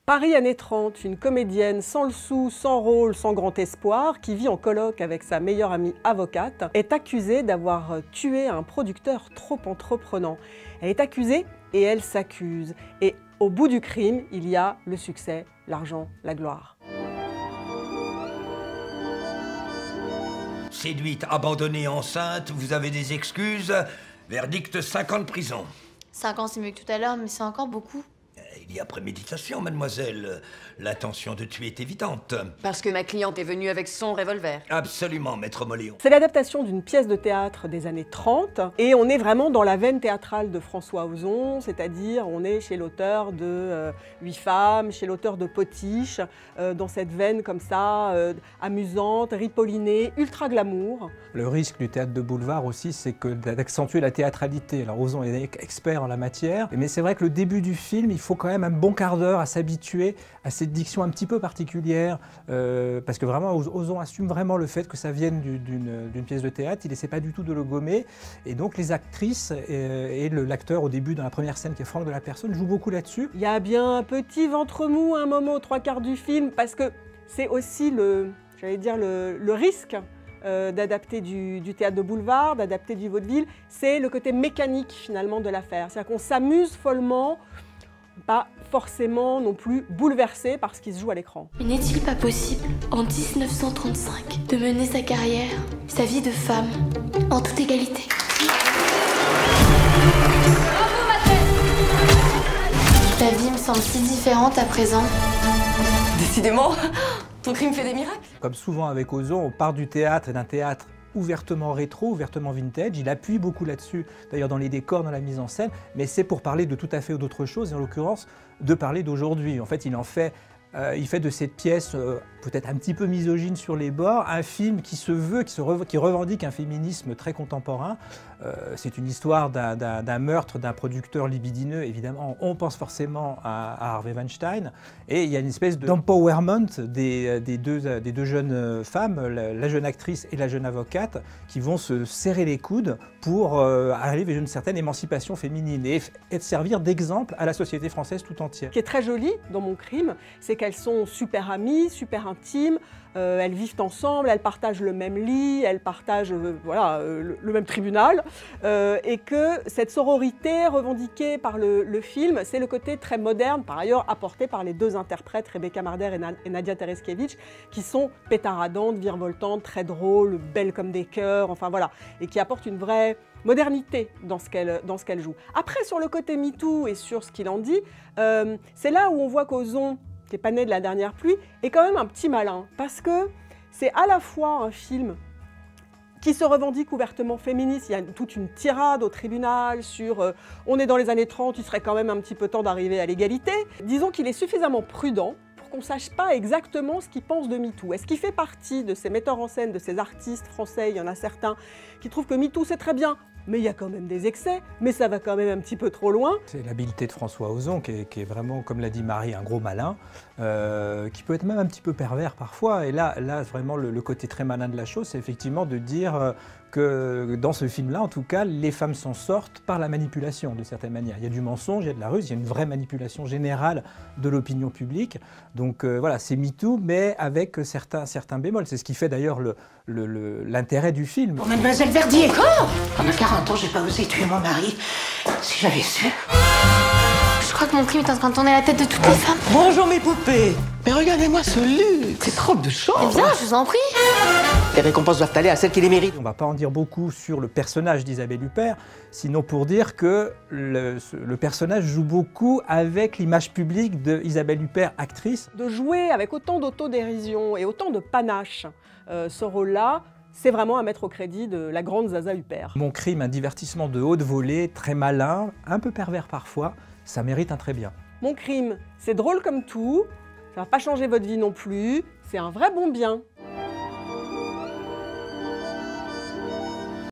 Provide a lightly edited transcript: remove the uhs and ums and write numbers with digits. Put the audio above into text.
Paris années 30, une comédienne sans le sou, sans rôle, sans grand espoir, qui vit en coloc avec sa meilleure amie avocate, est accusée d'avoir tué un producteur trop entreprenant. Elle est accusée et elle s'accuse. Et au bout du crime, il y a le succès, l'argent, la gloire. Séduite, abandonnée, enceinte, vous avez des excuses. Verdict 5 ans de prison. 5 ans, c'est mieux que tout à l'heure, mais c'est encore beaucoup. Il y a préméditation, mademoiselle. L'intention de tuer est évidente. Parce que ma cliente est venue avec son revolver. Absolument, maître Moléon. C'est l'adaptation d'une pièce de théâtre des années 30 et on est vraiment dans la veine théâtrale de François Ozon, c'est-à-dire on est chez l'auteur de 8 femmes, chez l'auteur de Potiche, dans cette veine comme ça, amusante, ripollinée, ultra glamour. Le risque du théâtre de boulevard aussi, c'est d'accentuer la théâtralité. Alors Ozon est expert en la matière, mais c'est vrai que le début du film, il faut quand même un bon quart d'heure à s'habituer à cette diction un petit peu particulière, parce que vraiment Ozon assume vraiment le fait que ça vienne d'une pièce de théâtre, il n'essaie pas du tout de le gommer, et donc les actrices et l'acteur au début dans la première scène qui est Franck de la Personne jouent beaucoup là-dessus. Il y a bien un petit ventre mou à un moment aux 3/4 du film, parce que c'est aussi le risque d'adapter du théâtre de boulevard, d'adapter du vaudeville, c'est le côté mécanique finalement de l'affaire. C'est-à-dire qu'on s'amuse follement, pas forcément non plus bouleversé par ce qui se joue à l'écran. Mais n'est-il pas possible, en 1935, de mener sa carrière, sa vie de femme, en toute égalité? Bravo, maîtresse! Ta vie me semble si différente à présent. Décidément, ton crime fait des miracles. Comme souvent avec Ozon, on part du théâtre et d'un théâtre ouvertement rétro, ouvertement vintage. Il appuie beaucoup là-dessus, d'ailleurs dans les décors, dans la mise en scène, mais c'est pour parler de tout à fait d'autre chose, et en l'occurrence, de parler d'aujourd'hui. En fait, il fait de cette pièce, peut-être un petit peu misogyne sur les bords, un film qui se veut, qui revendique un féminisme très contemporain. C'est une histoire d'un meurtre d'un producteur libidineux, évidemment. On pense forcément à Harvey Weinstein. Et il y a une espèce d'empowerment des deux jeunes femmes, la jeune actrice et la jeune avocate, qui vont se serrer les coudes pour arriver à une certaine émancipation féminine et servir d'exemple à la société française tout entière. Ce qui est très joli dans Mon crime, c'est qu'elles sont super amies, super intimes, elles vivent ensemble, elles partagent le même lit, elles partagent le même tribunal, et que cette sororité revendiquée par le film, c'est le côté très moderne, par ailleurs apporté par les deux interprètes, Rebecca Marder et Nadia Tereskevich, qui sont pétaradantes, virevoltantes, très drôles, belles comme des cœurs, enfin voilà, et qui apportent une vraie modernité dans ce qu'elle joue. Après, sur le côté MeToo et sur ce qu'il en dit, c'est là où on voit qu'Ozon, qui n'est pas né de la dernière pluie, est quand même un petit malin, parce que c'est à la fois un film qui se revendique ouvertement féministe. Il y a toute une tirade au tribunal sur on est dans les années 30, il serait quand même un petit peu temps d'arriver à l'égalité. Disons qu'il est suffisamment prudent pour qu'on ne sache pas exactement ce qu'il pense de MeToo. Est-ce qu'il fait partie de ces metteurs en scène, de ces artistes français, il y en a certains qui trouvent que MeToo c'est très bien, mais il y a quand même des excès, mais ça va quand même un petit peu trop loin. C'est l'habileté de François Ozon qui est vraiment, comme l'a dit Marie, un gros malin, qui peut être même un petit peu pervers parfois. Et là vraiment, le côté très malin de la chose, c'est effectivement de dire que dans ce film-là, en tout cas, les femmes s'en sortent par la manipulation, de certaine manière. Il y a du mensonge, il y a de la ruse, il y a une vraie manipulation générale de l'opinion publique. Donc voilà, c'est MeToo, mais avec certains bémols. C'est ce qui fait d'ailleurs l'intérêt du film. Pour Mademoiselle Verdier. Encore ? Pendant 40 ans, j'ai pas osé tuer mon mari. Si j'avais su. Je crois que mon crime est en train de tourner la tête de toutes les femmes. Bonjour mes poupées. Mais regardez-moi ce luxe. Cette robe de chambre. Eh bien, je vous en prie. Les récompenses doivent aller à celles qui les méritent. On ne va pas en dire beaucoup sur le personnage d'Isabelle Huppert, sinon pour dire que le personnage joue beaucoup avec l'image publique d'Isabelle Huppert, actrice. De jouer avec autant d'autodérision et autant de panache ce rôle-là, c'est vraiment à mettre au crédit de la grande Zaza Huppert. Mon crime, un divertissement de haute volée, très malin, un peu pervers parfois, ça mérite un très bien. Mon crime, c'est drôle comme tout, ça va pas changer votre vie non plus, c'est un vrai bon bien.